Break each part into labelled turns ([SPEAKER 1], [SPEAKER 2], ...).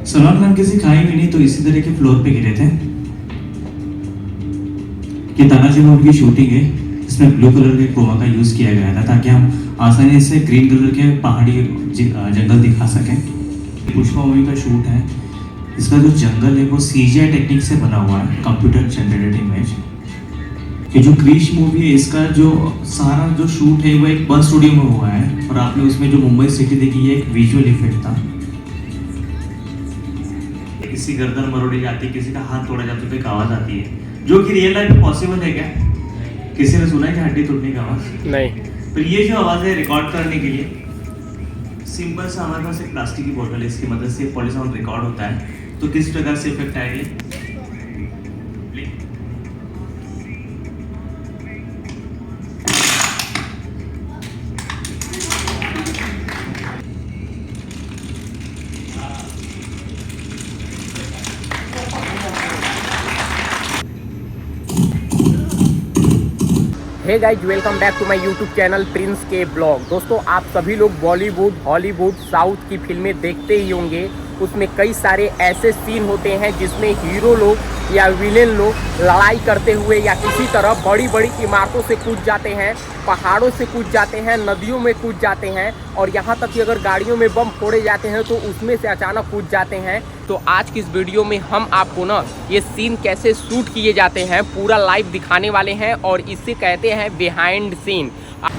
[SPEAKER 1] सलमान खान किसी खाई में नहीं तो इसी तरह के फ्लोर पे गिरे थे। कि तानाजी मूवी की शूटिंग है, इसमें ब्लू कलर के क्रोमा का यूज किया गया था ताकि हम आसानी से ग्रीन कलर के पहाड़ी जंगल दिखा सकें। पुष्पा मूवी का शूट है, इसका जो जंगल है वो सीजीआई टेक्निक से बना हुआ है, कंप्यूटर जनरेटेड इमेज। ये जो क्रिश मूवी है, इसका जो सारा जो शूट है वो एक बस स्टूडियो में हुआ है और आपने उसमें जो मुंबई सिटी देखी है एक विजुअल इफेक्ट था। किसी गर्दन मरोड़ी जाती है, किसी का हाथ तोड़ा जाता है तो एक आवाज आती है, जो कि रियल लाइफ में पॉसिबल है क्या? किसी ने सुना है कि हड्डी टूटने की आवाज?
[SPEAKER 2] नहीं।
[SPEAKER 1] तो ये जो आवाज है रिकॉर्ड करने के लिए सिंपल सा हमारे पास एक प्लास्टिक की बोतल है, इसकी मदद से पॉलीसाउंड रिकॉर्ड होता है। तो किस प्रकार से इफेक्ट आएगी?
[SPEAKER 2] Hey guys, welcome back to my YouTube channel Prince के ब्लॉग। दोस्तों, आप सभी लोग बॉलीवुड, हॉलीवुड, साउथ की फिल्में देखते ही होंगे। उसमें कई सारे ऐसे सीन होते हैं जिसमें हीरो लोग या विलेन लोग लड़ाई करते हुए या किसी तरह बड़ी बड़ी इमारतों से कूद जाते हैं, पहाड़ों से कूद जाते हैं, नदियों में कूद जाते हैं और यहाँ तक कि अगर गाड़ियों में बम फोड़े जाते हैं तो उसमें से अचानक कूद जाते हैं। तो आज की इस वीडियो में हम आपको ना ये सीन कैसे शूट किए जाते हैं पूरा लाइव दिखाने वाले हैं और इसे कहते हैं बिहाइंड सीन।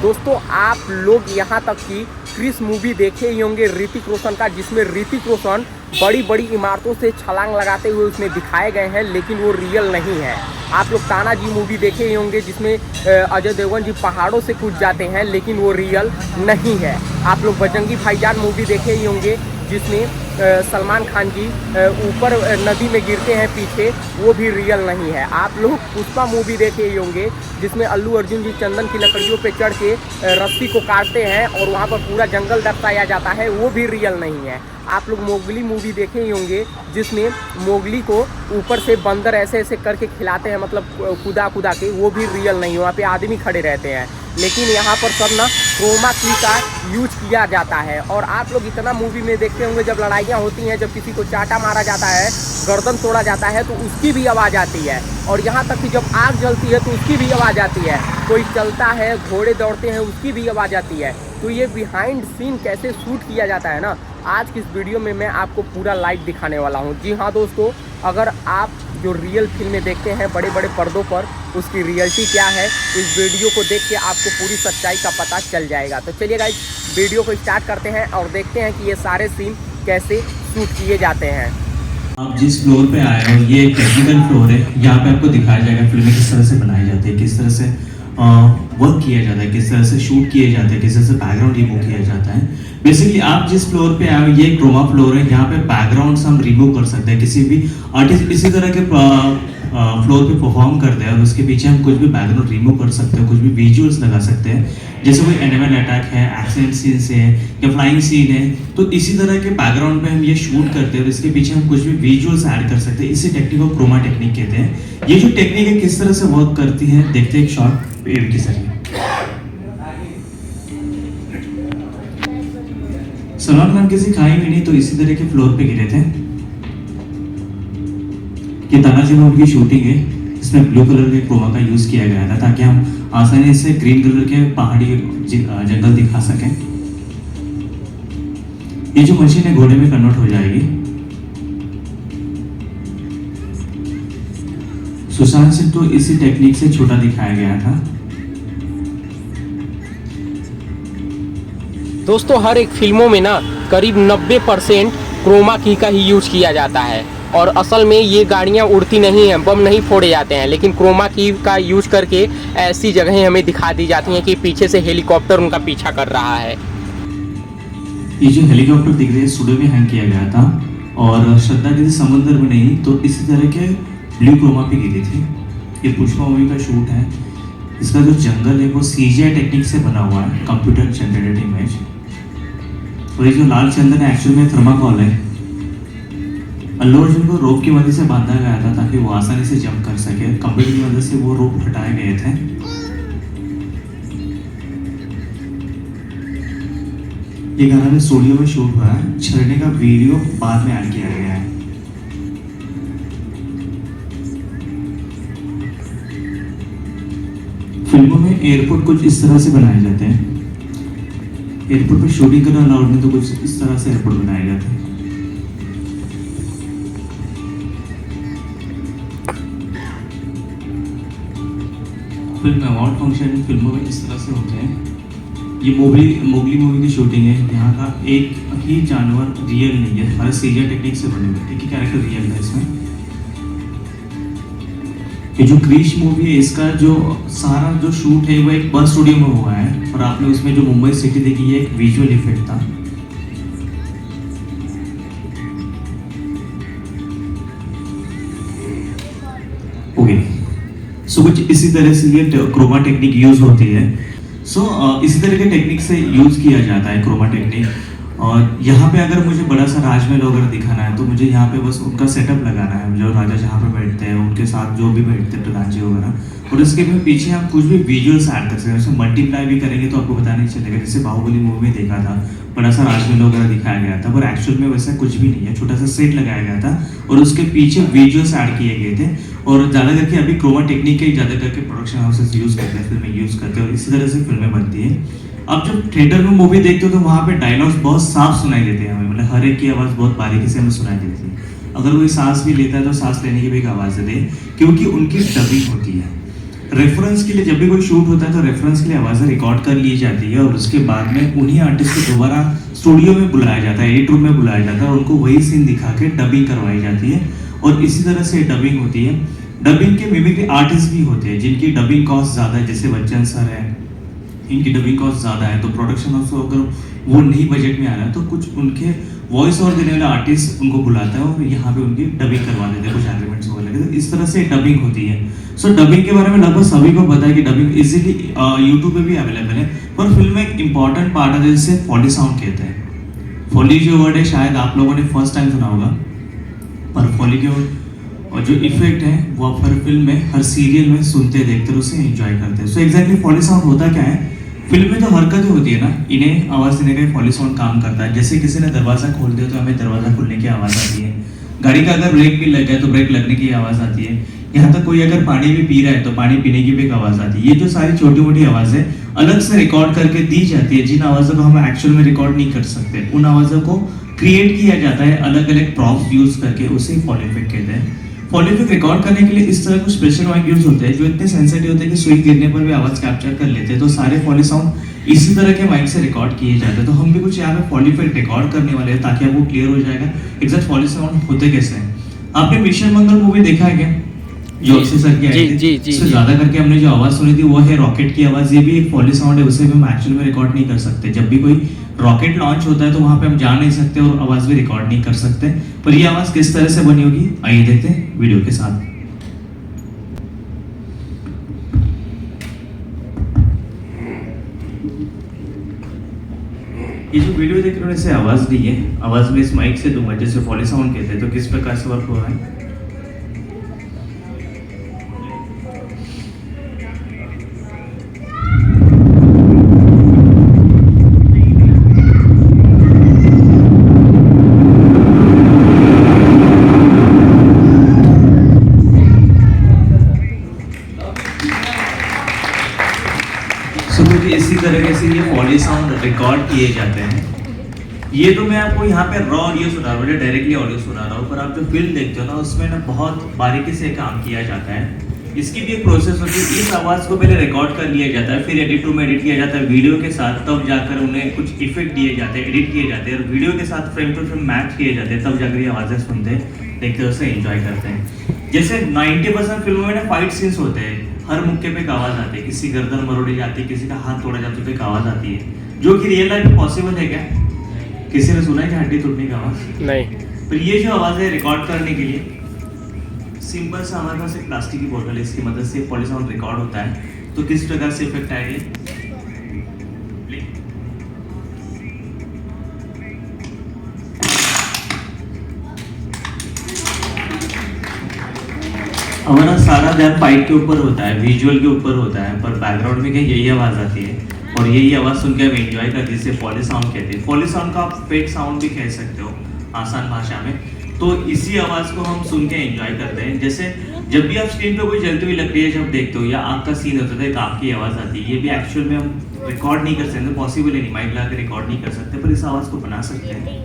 [SPEAKER 2] दोस्तों, आप लोग यहाँ तक कि क्रिश मूवी देखे ही होंगे ऋतिक रोशन का, जिसमें ऋतिक रोशन बड़ी बड़ी इमारतों से छलांग लगाते हुए उसमें दिखाए गए हैं, लेकिन वो रियल नहीं है। आप लोग तानाजी मूवी देखे ही होंगे जिसमें अजय देवगन जी पहाड़ों से कूद जाते हैं, लेकिन वो रियल नहीं है। आप लोग बजरंगी भाईजान मूवी देखे ही होंगे जिसमें सलमान खान जी ऊपर नदी में गिरते हैं पीछे, वो भी रियल नहीं है। आप लोग पुष्पा मूवी देखे ही होंगे जिसमें अल्लू अर्जुन जी चंदन की लकड़ियों पे चढ़ के रस्सी को काटते हैं और वहाँ पर पूरा जंगल दर्शाया जाता है, वो भी रियल नहीं है। आप लोग मोगली मूवी देखे ही होंगे जिसमें मोगली को ऊपर से बंदर ऐसे ऐसे करके खिलाते हैं, मतलब कूदा के, वो भी रियल नहीं है। वहाँ पे आदमी खड़े रहते हैं, लेकिन यहाँ पर सब ना क्रोमा की का यूज किया जाता है। और आप लोग इतना मूवी में देखते होंगे जब लड़ाइयाँ होती हैं, जब किसी को चाटा मारा जाता है, गर्दन तोड़ा जाता है तो उसकी भी आवाज़ आती है। और यहाँ तक कि जब आग जलती है तो उसकी भी आवाज़ आती है, कोई चलता है, घोड़े दौड़ते हैं, उसकी भी आवाज़ आती है। तो ये बिहाइंड सीन कैसे शूट किया जाता है ना, आज की इस वीडियो में मैं आपको पूरा लाइव दिखाने वाला हूँ। जी हाँ दोस्तों, अगर आप जो रियल फिल्में देखते हैं बड़े बड़े पर्दों पर, उसकी रियलिटी क्या है, इस वीडियो को देख के आपको पूरी सच्चाई का पता चल जाएगा। तो चलिए गाइस, वीडियो को स्टार्ट करते हैं और देखते हैं कि ये सारे सीन कैसे शूट किए जाते हैं।
[SPEAKER 1] आप जिस फ्लोर पे आए हो ये एक टेक्निकल फ्लोर है, यहाँ पे आपको दिखाया जाएगा फिल्में किस तरह से बनाई जाती है, किस तरह से वर्क किया जाता है, किस तरह से शूट किए जाते हैं, किस तरह से बैकग्राउंड रिमूव किया जाता है। बेसिकली आप जिस फ्लोर पे आए हो ये क्रोमा फ्लोर है, यहाँ पे बैकग्राउंड हम रिमूव कर सकते हैं। किसी भी आर्टिस्ट इसी तरह के फ्लोर पे परफॉर्म करते हैं और उसके पीछे हम कुछ भी बैकग्राउंड रिमूव कर सकते हैं, कुछ भी विजुअल्स लगा सकते हैं। जैसे कोई एनिमल अटैक है, एक्सीडेंट सीन्स है या फ्लाइंग सीन है, तो इसी तरह के बैकग्राउंड पे हम ये शूट करते हैं और इसके पीछे हम कुछ भी विजुअल्स ऐड कर सकते हैं। इसी टेक्निक को क्रोमा टेक्निक कहते हैं। ये जो टेक्निक है किस तरह से वर्क करती है देखते हैं एक शॉर्ट वेव की जरिए। सलमान खान किसी खाई में नहीं तो इसी तरह के फ्लोर पे गिरे थे। कि तानाजी मूवी की शूटिंग है, इसमें ब्लू कलर के क्रोमा का यूज किया गया था ताकि हम आसानी से ग्रीन कलर के पहाड़ी जंगल दिखा सकें। ये जो मशीन है घोड़े में कन्वर्ट हो जाएगी। सुशांत सिंह तो इसी टेक्निक से छोटा दिखाया गया था।
[SPEAKER 2] दोस्तों, हर एक फिल्मों में ना करीब 90% क्रोमा की का ही यूज किया जाता है और असल में ये गाड़ियाँ उड़ती नहीं हैं, बम नहीं फोड़े जाते हैं, लेकिन क्रोमा की का यूज करके ऐसी जगहें हमें दिखा दी जाती हैं कि पीछे से हेलीकॉप्टर उनका पीछा कर रहा है।
[SPEAKER 1] ये जो हेलीकॉप्टर दिख रही है स्टूडियो में हैंग किया गया था और श्रद्धा किसी समंदर में नहीं तो इसी तरह के ब्लू क्रोमा पे गिरी थी। ये पुष्पा मूवी का शूट है, इसका जो जंगल है वो सीजीआई टेक्निक से बना हुआ है, कंप्यूटर जनरेटेड इमेज। और ये जो लाल चंदन है एक्चुअल में थर्माकोल है। अल्लू अर्जुन को रोप की मदद से बांधा गया था ताकि वो आसानी से जंप कर सके। कंप्यूटर की मदद से वो रोप हटाए गए थे। ये गाना भी स्टूडियो में शूट हुआ है, झरने का वीडियो बाद में ऐड किया गया है। फिल्मों में एयरपोर्ट कुछ इस तरह से बनाए जाते हैं। एयरपोर्ट पे शूटिंग करना अलाउड नहीं, तो कुछ इस तरह से एयरपोर्ट बनाए जाते हैं। फिल्म अवार्ड फंक्शन फिल्मों में इस तरह से होते हैं। ये मोगली मूवी की शूटिंग है। यहाँ का एक ही जानवर रियल नहीं है, हमारे सीजीआई टेक्निक से बने हुए, एक ही कैरेक्टर रियल है इसमें। ये जो क्रिश मूवी है, इसका जो सारा जो शूट है वो एक बस स्टूडियो में हुआ है, और आपने उसमें जो मुंबई सिटी देखी है एक विजुअल इफेक्ट था। ओके, सो कुछ इसी तरह से ये क्रोमा टेक्निक यूज होती है। इसी तरह के टेक्निक से यूज किया जाता है क्रोमा टेक्निक। और यहाँ पे अगर मुझे बड़ा सा राजमहल वगैरह दिखाना है, तो मुझे यहाँ पे बस उनका सेटअप लगाना है, जो राजा जहाँ पे बैठते हैं उनके साथ जो भी बैठते हैं प्रधान जी वगैरह, और उसके भी पीछे हम कुछ भी विजुअल्स ऐड कर सकते हैं। उसमें मल्टीप्लाई भी करेंगे तो आपको पता नहीं चलेगा। जैसे बाहुबली मूवी में देखा था, बड़ा सा राजमहल वगैरह दिखाया गया था, पर एक्चुअल में वैसा कुछ भी नहीं है, छोटा सा सेट लगाया गया था और उसके पीछे विजुअल्स ऐड किए गए थे। और ज़्यादा करके अभी क्रोमा टेक्निक के ज़्यादा करके प्रोडक्शन हाउसेस यूज़ करते हैं, फिल्में यूज़ करते हैं, और इसी तरह से फिल्में बनती है। अब जब थिएटर में मूवी देखते हो तो वहाँ पे डायलॉग्स बहुत साफ सुनाई देते हैं हमें, मतलब हर एक की आवाज़ बहुत बारीकी से हमें सुनाई देती है। अगर कोई सांस भी लेता है तो सांस लेने की भी एक आवाज़ देते हैं, क्योंकि उनकी डबिंग होती है। रेफरेंस के लिए जब भी कोई शूट होता है तो रेफरेंस के लिए आवाज़ें रिकॉर्ड कर ली जाती है, और उसके बाद में उन्हीं आर्टिस्ट को दोबारा स्टूडियो में बुलाया जाता है, एडिट रूम में बुलाया जाता है, और उनको वही सीन दिखा के डबिंग करवाई जाती है। और इसी तरह से डबिंग होती है। डबिंग के मिमिक्री आर्टिस्ट भी होते हैं जिनकी डबिंग कॉस्ट ज़्यादा है, जैसे बच्चन सर है, इनकी डबिंग कॉस्ट ज़्यादा है, तो प्रोडक्शन हाउस को अगर वो नहीं बजट में आ रहा है तो कुछ उनके वॉइस ओवर देने वाला आर्टिस्ट उनको बुलाता है और यहाँ पे उनकी डबिंग करवा देते हैं, कुछ एग्रीमेंट्स वगैरह लगे, तो इस तरह से डबिंग होती है। सो डबिंग के बारे में लगभग सभी को पता है कि डबिंग इजीली यूट्यूब पे भी अवेलेबल है, पर फिल्म में एक इंपॉर्टेंट पार्ट है जिसे फॉली साउंड कहते हैं। फॉली जो वर्ड है शायद आप लोगों ने फर्स्ट टाइम सुना होगा, पर फॉली के और जो इफेक्ट है वो आप हर फिल्म में, हर सीरियल में सुनते देखते उसे एंजॉय करते हैं। सो एग्जैक्टली फॉली साउंड होता क्या है? फिल्म में जो हरकतें होती है ना, इन्हें आवाज़ देने का फॉली साउंड काम करता है। जैसे किसी ने दरवाज़ा खोल दिया तो हमें दरवाज़ा खुलने की आवाज़ आती है, गाड़ी का अगर ब्रेक भी लग गया तो ब्रेक लगने की आवाज़ आती है, यहाँ तक कोई अगर पानी भी पी रहा है तो पानी पीने की भी एक आवाज़ आती है। ये जो सारी छोटी मोटी आवाज़ें अलग से रिकॉर्ड करके दी जाती है, जिन आवाज़ों को हम एक्चुअल में रिकॉर्ड नहीं कर सकते, उन आवाज़ों को क्रिएट किया जाता है अलग अलग प्रॉप्स यूज करके, उसे फॉली इफेक्ट कहते हैं। फॉली इफेक्ट रिकॉर्ड करने के लिए इस तरह कुछ स्पेशल माइक यूज होते हैं जो इतने सेंसिटिव होते हैं कि सुई गिरने पर भी आवाज़ कैप्चर कर लेते हैं। तो सारे फॉली साउंड इसी तरह के माइक से रिकॉर्ड किए जाते हैं। तो हम भी कुछ यहाँ पे फॉली इफेक्ट रिकॉर्ड करने वाले हैं ताकि आपको क्लियर हो जाएगा एग्जैक्ट फॉली साउंड होते कैसे हैं। आपने मिशन मंगल मूवी देखा है क्या, जो अक्षय सर की आई थी? इससे ज्यादा करके हमने जो आवाज सुनी थी वो है रॉकेट की आवाज। ये भी एक फॉली साउंड है, उसे भी हम एक्चुअल में रिकॉर्ड नहीं कर सकते। जब भी कोई रॉकेट लॉन्च होता है तो वहां पे हम जा नहीं सकते और आवाज भी रिकॉर्ड नहीं कर सकते। पर ये आवाज किस तरह से बनी होगी आइए देखते हैं वीडियो के साथ। ये जो वीडियो देख रहे हो इसे आवाज दी है, आवाज में इस माइक से दूंगा जैसे फॉली साउंड कहते हैं। तो किस प्रकार से वर्क हो रहा है? इसी तरीके से ये फॉली साउंड रिकॉर्ड किए जाते हैं। ये तो मैं आपको यहाँ पे रॉ ऑडियो सुना रहा हूँ, डायरेक्टली ऑडियो सुना रहा हूँ, पर आप जो फिल्म देखते हो ना उसमें ना बहुत बारीकी से काम किया जाता है। इसकी भी एक प्रोसेस होती है। इस आवाज़ को पहले रिकॉर्ड कर लिया जाता है, फिर एडिट रूम में एडिट किया जाता है वीडियो के साथ, तब जाकर उन्हें कुछ इफेक्ट दिए जाते हैं, एडिट किए जाते हैं और वीडियो के साथ फ्रेम टू फ्रेम मैच किए जाते हैं, तब जाकर ये आवाज़ें सुनते हैं, देखते हैं, उसे एंजॉय करते हैं। जैसे 90% फिल्मों में ना फाइट सीन्स होते हैं, हर मुक्के पे एक आवाज़ आती है, किसी गर्दन मरोड़ी जाती है, किसी का हाथ तोड़ा जाता है तो एक आवाज़ आती है, जो कि रियल लाइफ में पॉसिबल है क्या? किसी ने सुना है कि हड्डी टूटने की आवाज़? नहीं। पर ये जो आवाज़ है रिकॉर्ड करने के लिए सिंपल सा हमारे पास एक प्लास्टिक की बोतल है, इसकी मदद से फॉली साउंड रिकॉर्ड होता है। तो किस प्रकार से इफेक्ट आएगा? हमारा सारा ध्यान फाइट के ऊपर होता है, विजुअल के ऊपर होता है, पर बैकग्राउंड में कहीं यही आवाज़ आती है और यही आवाज़ सुन के हम एंजॉय करते हैं, जिसे फॉली साउंड कहते हैं। फॉली साउंड का आप फेक साउंड भी कह सकते हो आसान भाषा में। तो इसी आवाज़ को हम सुन के एंजॉय करते हैं। जैसे जब भी आप स्क्रीन पे कोई जलती हुई लकड़ी है जब देखते हो या आग का सीन होता है, एक आग की आवाज़ आती है, ये भी एक्चुअल में हम रिकॉर्ड नहीं कर सकते, पॉसिबल ही नहीं, माइक लगा के रिकॉर्ड नहीं कर सकते, पर इस आवाज़ को बना सकते हैं।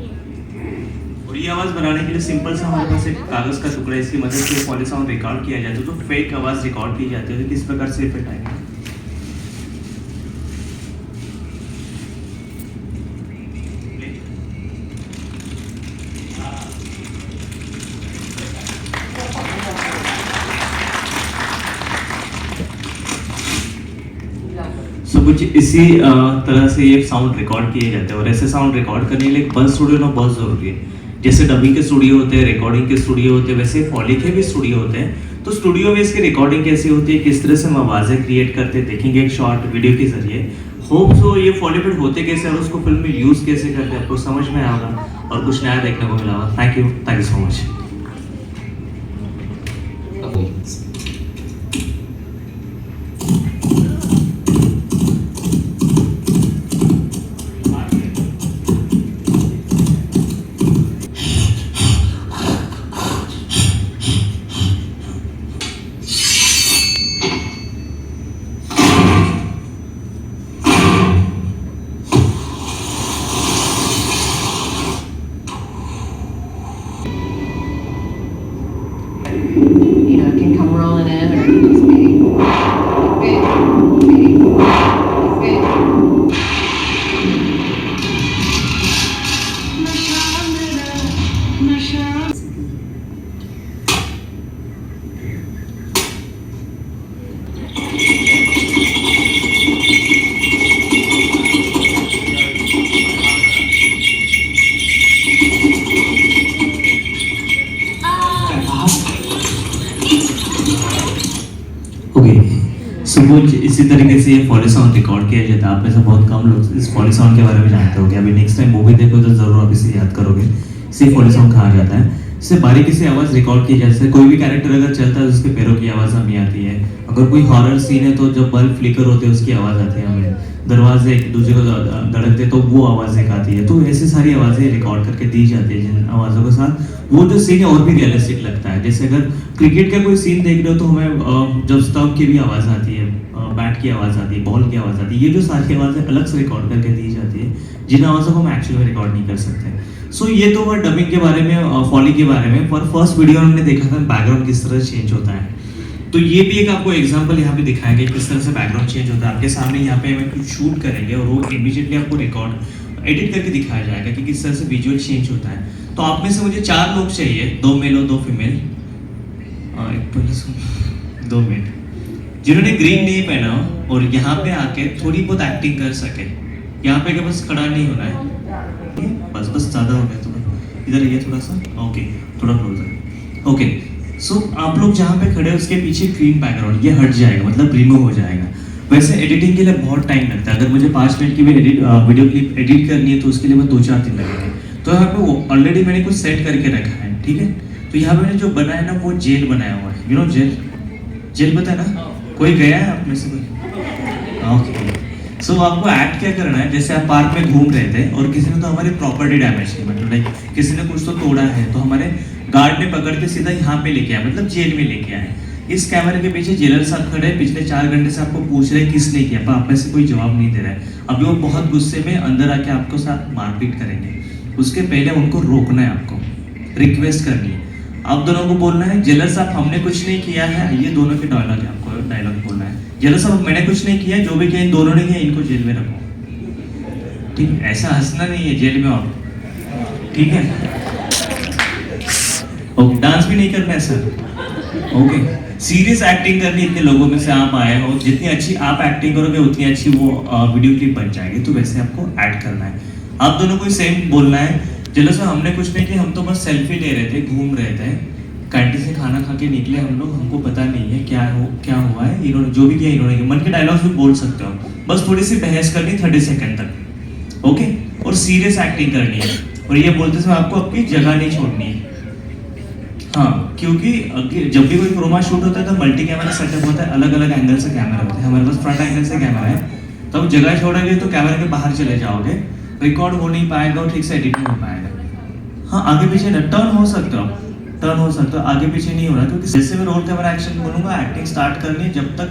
[SPEAKER 1] और ये आवाज़ बनाने के लिए सिंपल सा हमारे पास एक कागज़ का टुकड़ा है, इसकी मदद से फॉली साउंड रिकॉर्ड किया जाता है। तो फेक आवाज़ रिकॉर्ड की जाती है, तो किस प्रकार से इफेक्ट आएगा। सो कुछ इसी तरह से ये साउंड रिकॉर्ड किए जाते हैं, और ऐसे साउंड रिकॉर्ड करने के लिए बस स्टूडियो ना बहुत ज़रूरी है। जैसे डबिंग के स्टूडियो होते हैं, रिकॉर्डिंग के स्टूडियो होते हैं, वैसे फॉली के भी स्टूडियो होते हैं। तो स्टूडियो में इसकी रिकॉर्डिंग कैसी होती है, किस तरह से हम आवाज़ें क्रिएट करते हैं, देखेंगे एक शॉर्ट वीडियो के जरिए। होप सो ये फॉलीवुड होते कैसे और उसको फिल्म में यूज़ कैसे करते हैं आपको समझ में आएगा और कुछ नया देखने को मिला होगा। Thank you so much.
[SPEAKER 3] You know, it can come rolling in or it can just be
[SPEAKER 1] सो कुछ इसी तरीके से ये फॉली साउंड रिकॉर्ड किया जाता है। आप में से बहुत कम लोग इस फॉली साउंड के बारे में जानते होंगे। अभी नेक्स्ट टाइम मूवी देखो तो जरूर आप इसे याद करोगे। इसे फॉली साउंड कहा जाता है। इससे बारीकी से आवाज़ रिकॉर्ड की जाती है। कोई भी कैरेक्टर अगर चलता है तो उसके पैरों की आवाज़ हमें आती है। अगर कोई हॉरर सीन है तो जब बल्ब फ्लिकर होते हैं उसकी आवाज़ आती है हमें। दरवाजे एक दूसरे को धड़कते तो वो आवाज़ एक आती है। तो ऐसी सारी आवाज़ें रिकॉर्ड करके दी जाती है जिन आवाज़ों के साथ वो जो सीन है और भी रियलिस्टिक लगता है। जैसे अगर क्रिकेट का कोई सीन देख रहे हो तो हमें जब स्टंप की भी आवाज़ आती है, बैट की आवाज़ आती है, बॉल की आवाज़ आती है। ये जो सारी आवाज़ें अलग से रिकॉर्ड करके दी जाती है जिन आवाज़ों को हम एक्चुअल में रिकॉर्ड नहीं कर सकते। सो ये तो हुआ डबिंग के बारे में, फॉली के बारे में। पर फर्स्ट वीडियो हमने देखा था बैकग्राउंड किस तरह चेंज होता है। तो ये भी एक आपको एग्जांपल यहाँ पे दिखाया गया किस तरह से बैकग्राउंड चेंज होता है। आपके सामने यहाँ पे हमें कुछ शूट करेंगे और वो इमीडिएटली आपको रिकॉर्ड एडिट करके दिखाया जाएगा कि किस तरह से विजुअल चेंज होता है। तो आप में से मुझे 4 लोग चाहिए, 2 मेल और 2 फीमेल, 2 मेल, जिन्होंने ग्रीन नहीं पहना हो और यहाँ पे आके थोड़ी बहुत एक्टिंग कर सके। यहाँ पे के बस खड़ा नहीं होना है, बस ज़्यादा हो गया थोड़ा, इधर ये थोड़ा सा, ओके थोड़ा क्लोजर, ओके। सो आप लोग जहाँ पे खड़े हैं उसके पीछे ग्रीन बैकग्राउंड ये हट जाएगा, मतलब रिमूव हो जाएगा। वैसे एडिटिंग के लिए बहुत टाइम लगता है। अगर मुझे 5 मिनट की भी वीडियो क्लिप एडिट करनी है तो उसके लिए मैं 2-4 दिन लगेंगे। तो यहाँ पे ऑलरेडी मैंने कुछ सेट करके रखा है, ठीक है। तो यहाँ पे मैंने जो बनाया ना वो जेल बनाया हुआ है, यू नो जेल पता है ना, कोई गया है आप में से कोई? ओके। सो आपको एक्ट क्या करना है, जैसे आप पार्क में घूम रहे थे और किसी ने तो हमारी प्रॉपर्टी डैमेज की, मतलब लाइक किसी ने कुछ तो तोड़ा है तो हमारे गार्ड ने पकड़ के सीधा यहाँ पे लेके आया, मतलब जेल में लेके आए। इस कैमरे के पीछे जेलर साहब खड़े हैं, पिछले 4 घंटे से आपको पूछ रहे हैं किसने किया, पर आप में से कोई जवाब नहीं दे रहा है। अभी वो बहुत गुस्से में अंदर आके आपको साथ मारपीट करेंगे। उसके पहले उनको रोकना है, आपको रिक्वेस्ट करनी है। आप दोनों को बोलना है जेलर साहब हमने कुछ नहीं किया है, ये दोनों के डायलॉग है, आपको डायलॉग बोलना है। जेलर साहब मैंने कुछ नहीं किया, जो भी किया इन दोनों ने किया, इनको जेल में रखो। ठीक है, ऐसा हंसना नहीं है जेल में आप, ठीक है। ओके, डांस भी नहीं करना है सर, ओके। सीरियस एक्टिंग करनी, इतने लोगों में से आप आए हो, जितनी अच्छी आप एक्टिंग करोगे उतनी अच्छी वो वीडियो क्लिप बन जाएगी। तो वैसे आपको ऐड करना है, आप दोनों को सेम बोलना है। चलो सर हमने कुछ नहीं किया, हम तो बस सेल्फी ले रहे थे, घूम रहे थे, कैंटीन से खाना खा के निकले हम लोग, हमको पता नहीं है क्या हुआ है, इन्होंने जो भी किया इन्होंने किया। मन के डायलॉग्स भी बोल सकते हो, बस थोड़ी सी बहस करनी 30 सेकंड तक, ओके। और सीरियस एक्टिंग करनी है, और ये बोलते समय आपको अपनी जगह नहीं छोड़नी है। हाँ, क्योंकि जब भी कोई क्रोमा शूट होता है तो मल्टी कैमरा सेटअप होता है, अलग अलग एंगल से कैमरा होता है। हमारे पास फ्रंट एंगल से कैमरा है, तो आप जगह छोड़ोगे तो कैमरा के बाहर चले जाओगे, रिकॉर्ड हो नहीं पाएगा और ठीक से एडिट नहीं हो पाएगा। हाँ, आगे पीछे टर्न हो सकता हो, टर्न हो सकता है, आगे पीछे नहीं हो रहा, क्योंकि जैसे मैं रोल कैमरा एक्शन बोलूंगा एक्टिंग स्टार्ट करनी है, जब तक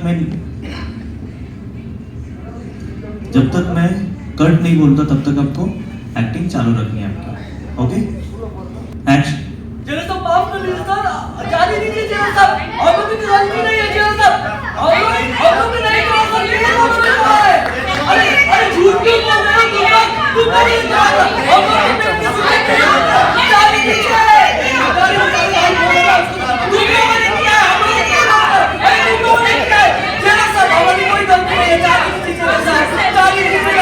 [SPEAKER 1] मैं कट नहीं बोलता तब तक आपको एक्टिंग चालू रखनी है आपकी। Okay, action.
[SPEAKER 4] जेलर साहब माफ कर लीजिए सर, जाने दीजिए जेलर साहब, और भी गलती नहीं है जेलर साहब, और भी नहीं करो सर, ये कुछ नहीं हुआ है। अरे झूठ क्यों बोल रहे हो तुम नहीं जाना, और भी मेरे से सुने जाने दीजिए, तुम लोगों ने किया है, हम लोगों ने किया है, तुम लोगों ने किया है, जेलर साहब हमारी कोई गलती नहीं है, जाने दीजिए जेलर साहब, जाने दीजिए।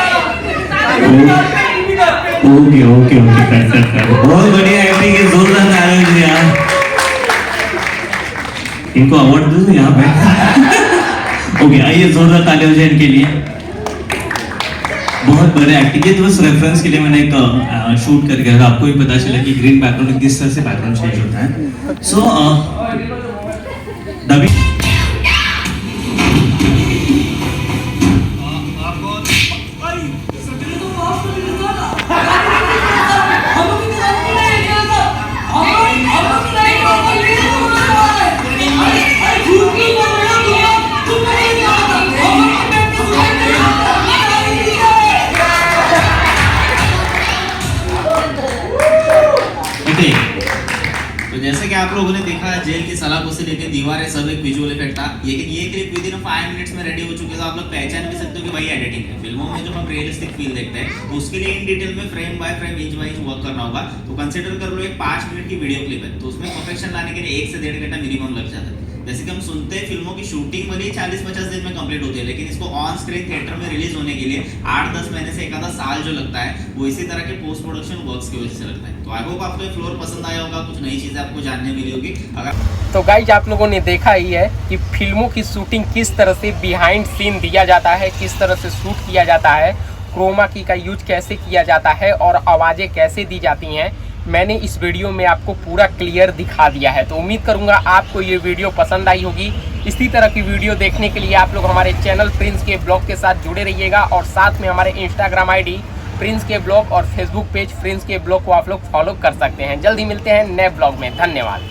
[SPEAKER 1] ओके ओके ओके, फैंटास्टिक, बहुत बढ़िया एक्टिंग है, जोरदार तालियां दीजिए यार, इनको अवार्ड दो यहाँ पे। ओके, आइए जोरदार तालियां हो जाए इनके लिए, बहुत बढ़िया एक्टिंग है। तो बस रेफरेंस के लिए मैंने एक शूट करके रखा, आपको भी पता चला कि ग्रीन बैकग्राउंड किस तरह से बैकग्राउंड चेंज होता है। सो डबिंग
[SPEAKER 5] तो जैसे कि आप लोगों ने देखा, जेल की सलाखों से लेकर दीवारें सब एक विजुअल इफेक्ट था। लेकिन ये क्लिप विद इन 5 मिनट्स में रेडी हो चुके, तो आप लोग पहचान भी सकते हो कि भाई एडिटिंग है। फिल्मों में जो हम रियलिस्टिक फील देखते हैं, तो उसके लिए इन डिटेल में frame by frame, inch by inch work करना होगा। तो कंसीडर कर लो एक 5 मिनट की वीडियो क्लिप है, तो उसमें परफेक्शन लाने के लिए 1 से 1.5 घंटा मिनिमम लग जाता है। जैसे कि हम सुनते हैं फिल्मों की शूटिंग वाली 40-50 दिन में कंप्लीट होती है, लेकिन इसको ऑन स्क्रीन थिएटर में रिलीज होने के लिए 8-10 महीने से एक आधा साल जो लगता है, वो इसी तरह के पोस्ट प्रोडक्शन वर्क्स की वजह से लगता है। तो आई होप आपको ये फ्लोर पसंद आया होगा, कुछ नई चीजें आपको जानने मिली होगी। अगर
[SPEAKER 2] तो गाइज आप लोगों ने देखा ही है कि फिल्मों की शूटिंग किस तरह से बिहाइंड सीन दिया जाता है, किस तरह से शूट किया जाता है, क्रोमा की का यूज कैसे किया जाता है और आवाज़ें कैसे दी जाती हैं। मैंने इस वीडियो में आपको पूरा क्लियर दिखा दिया है। तो उम्मीद करूंगा आपको ये वीडियो पसंद आई होगी। इसी तरह की वीडियो देखने के लिए आप लोग हमारे चैनल प्रिंस के ब्लॉग के साथ जुड़े रहिएगा, और साथ में हमारे इंस्टाग्राम आईडी प्रिंस के ब्लॉग और फेसबुक पेज प्रिंस के ब्लॉग को आप लोग फॉलो कर सकते हैं। जल्दी मिलते हैं नए ब्लॉग में, धन्यवाद।